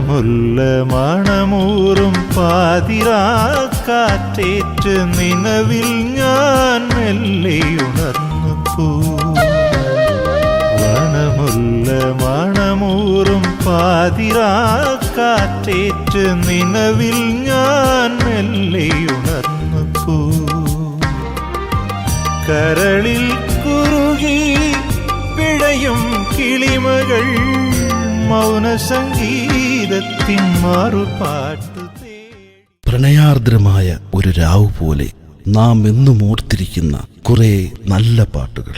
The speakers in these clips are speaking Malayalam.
വനമുല്ല മണമൂറും പാതിരാക്കാറ്റേറ്റ് നിലവിൽ ഞാൻ മെല്ലെ ഉണർന്നു പോ. വനമുല്ല മണമൂറും പാതിരാക്കാറ്റേറ്റ് നിലവിൽ ഞാൻ മെല്ലെ ഉണർന്നു പോ. കരളിൽ കുറുകി പിഴയും കിളിമകൾ മൗനസംഗീതത്തിൻ മറുപാട്ട്. പ്രണയാർദ്രമായ ഒരു രാവ് പോലെ നാം എന്നും ഓർത്തിരിക്കുന്ന കുറെ നല്ല പാട്ടുകൾ.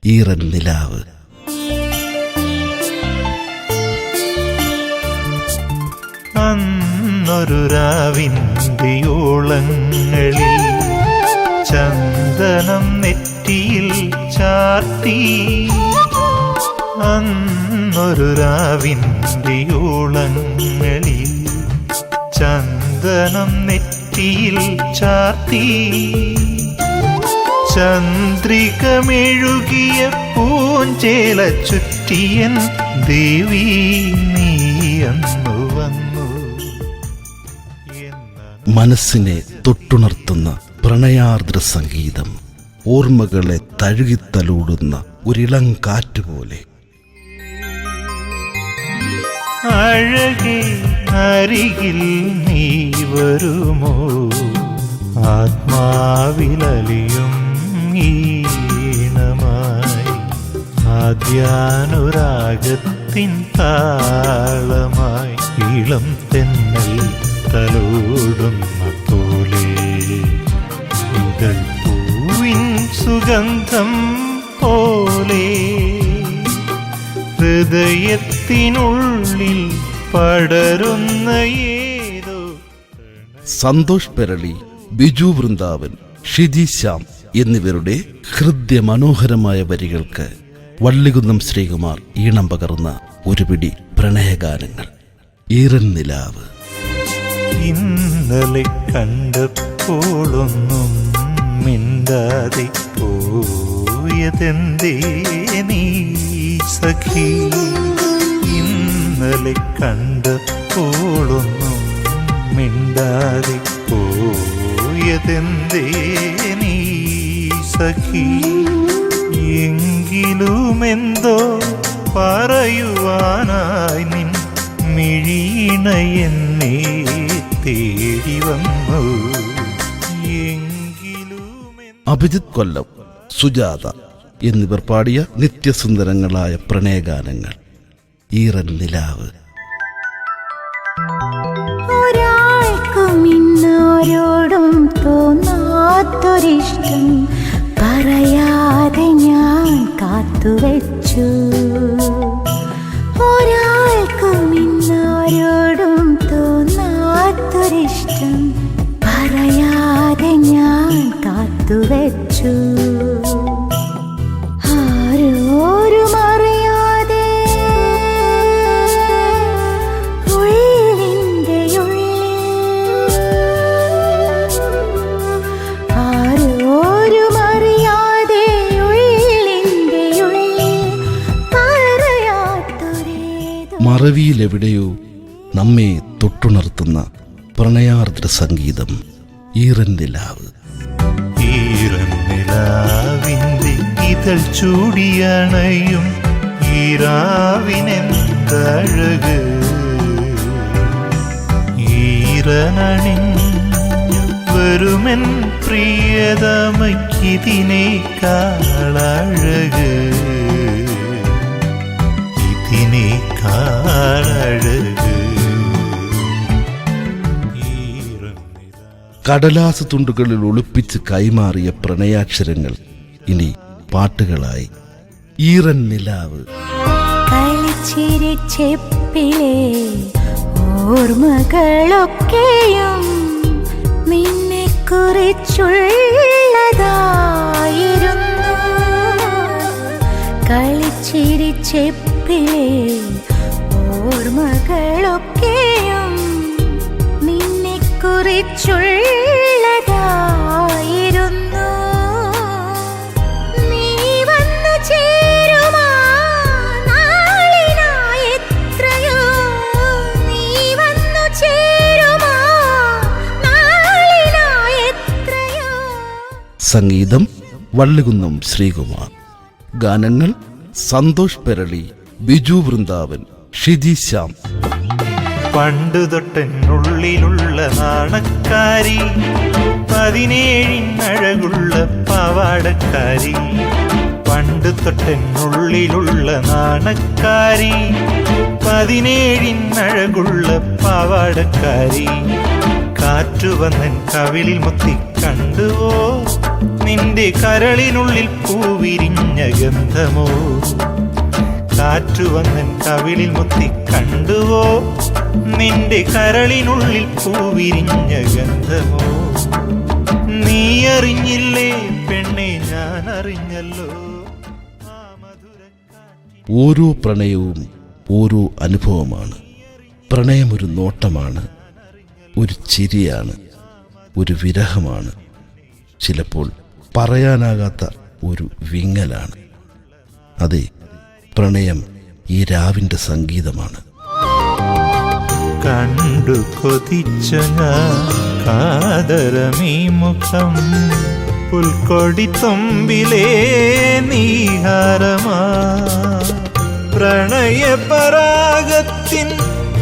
ഈറൻ നിലാവ്. അന്നൊരു രാവിന്റെ ഓളങ്ങളിൽ ചന്ദനം നെറ്റിയിൽ ചാർത്തി. അന്നൊരു രാവിന്റെ ഓളങ്ങളിൽ ചന്ദനം നെറ്റിയിൽ ചാർത്തി. ചന്ദ്രികമെഴുകിയ പൂഞ്ചേല ചുറ്റിയൻ ദേവി നീ അന്നു വന്നു. മനസ്സിനെ തൊട്ടുണർത്തുന്ന പ്രണയാർദ്ര സംഗീതം, ഓർമ്മകളെ തഴുകിത്തലോടുന്ന ഒരിളം കാറ്റുപോലെ. അഴകേ അരികിൽ നീ വരുമോ, ആത്മാവിലലിയും ഈണമായി, ആദ്യാനുരാഗത്തിൻ താളമായി, ഇളം തെന്നൽ തലോടുന്ന പോലെ, ഇതൾ പൂവിൻ സുഗന്ധം പോലെ, ഹൃദയത്തിനുള്ളിൽ പടരുന്ന ഏതോ. സന്തോഷ് പെരളി, ബിജു വൃന്ദാവൻ, ഷിജി ശ്യാം എന്നിവരുടെ ഹൃദ്യമനോഹരമായ വരികൾക്ക് വള്ളികുന്നം ശ്രീകുമാർ ഈണം പകർന്ന ഒരു പിടി പ്രണയഗാനങ്ങൾ. ഈറൻ നിലാവ്. ഇന്നലെ കണ്ടപ്പോഴൊന്നും മിണ്ടാതെ പോയതെന്തേ നീ സഖി. ഇന്നലെ കണ്ടപ്പോഴൊന്നും മിണ്ടാതെ പോയതെന്തേ നീ സഖി. എങ്കിലുമെന്തോ പറയുവാനായി നിൻ മിഴീണ എന്നെ തേടി വന്നു. അഭിജിത്ത് കൊല്ലം, സുജാത എന്നിവർ പാടിയ നിത്യസുന്ദരങ്ങളായ പ്രണയഗാനങ്ങൾ. ഈറൻ നിലാവ്. ഒരാൾക്കും ഇന്നാരോടും തോന്നാത്തൊരിഷ്ടം പറയാതെ ഞാൻ കാത്തുവച്ചു. ഒരാൾക്കും ഇന്നാരോടും തോന്നാത്തൊരിഷ്ടം പറയാതെ ഞാൻ കാത്തുവച്ചു. ആരോരും അറിയാതെ ഉള്ളിൻ്റെ ഉള്ളിൽ, ആരോരും അറിയാതെ ഉള്ളിൻ്റെ ഉള്ളിൽ പറയാത്തൊരേതോ. മറവിയിലെവിടെയോ നമ്മെ തൊട്ടുണർത്തുന്ന പ്രണയാർദ്ര സംഗീതം. ഈറൻ നിലാവ്. ഈറൻ നിലാവിൻ്റെ ഇതൾ ചൂടിയണയും ഈരാവിനെന്തഴക്. ഈറനണിഞ്ഞു വരുമെൻ പ്രിയതമയ്ക്കിതിനേക്കാളഴക്, ഇതിനേക്കാളഴക്. കടലാസ് തുണ്ടുകളിൽ ഒളിപ്പിച്ച് കൈമാറിയ പ്രണയാക്ഷരങ്ങൾ ഇനി പാട്ടുകളായി. ഈറൻ നിലാവ്. കളിച്ചിരിച്ചെപ്പിലെ ഓർമ്മകളൊക്കെയും നിന്നെ കുറിച്ചുള്ളതായിരുന്നു. കളിച്ചിരിച്ചെപ്പിലെ ഓർമ്മകളൊക്കെയും നിന്നെ കുറിച്ചുള്ളതായിരുന്നു. നീ വന്നു ചേരുമാ നാളിനായി എത്രയോ നീ സംഗീതം വള്ളികുന്നം ശ്രീകുമാർ. ഗാനങ്ങൾ സന്തോഷ് പെരളി, ബിജു വൃന്ദാവൻ, ഷിജി ശ്യാം. പണ്ടു തൊട്ടെന്നുള്ളിലുള്ള നാണക്കാരി, 17 പാവാടക്കാരി. പണ്ടു തൊട്ടെന്നുള്ളിലുള്ള നാണക്കാരി, 17 പാവാടക്കാരി. കാറ്റുവന്നൻ കവിളിൽ മുത്തി കണ്ടുവോ, നിന്റെ കരളിനുള്ളിൽ പൂവിരിഞ്ഞ ഗന്ധമോ. കാറ്റുവന്നൻ കവിളിൽ മുത്തി കണ്ടുവോ, നിന്റെ കരളിനുള്ളിൽ പൂവിരിഞ്ഞ ഗന്ധമോ. നീ അറിഞ്ഞില്ലേ പെണ്ണെ, ഞാൻ അറിഞ്ഞല്ലോ ആ മധുരക്കാറ്റിൻ. ഓരോ പ്രണയവും ഓരോ അനുഭവമാണ്. പ്രണയമൊരു നോട്ടമാണ്, ഒരു ചിരിയാണ്, ഒരു വിരഹമാണ്, ചിലപ്പോൾ പറയാനാകാത്ത ഒരു വിങ്ങലാണ്. അതെ, പ്രണയം ഈ രാവിൻ്റെ സംഗീതമാണ്. കണ്ടു കൊതിച്ച ഞാൻ കാതരമീ മുഖം, പുൽക്കൊടി തുമ്പിലേ നീഹാരമാ. പ്രണയപരാഗത്തിൻ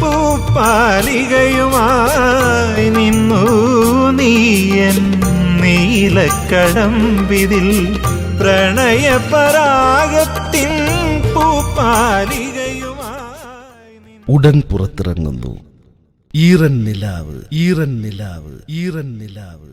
പൂപ്പാലികയുമായി നിന്നു നീയൻ നീലക്കടമ്പിതിൽ. പ്രണയപരാഗത്തിൻ പൂപ്പാലികയുമായി ഉടൻ പുറത്തിറങ്ങുന്നു ഈറൻ നിലാവ്, ഈറൻ നിലാവ്, ഈറൻ നിലാവ്.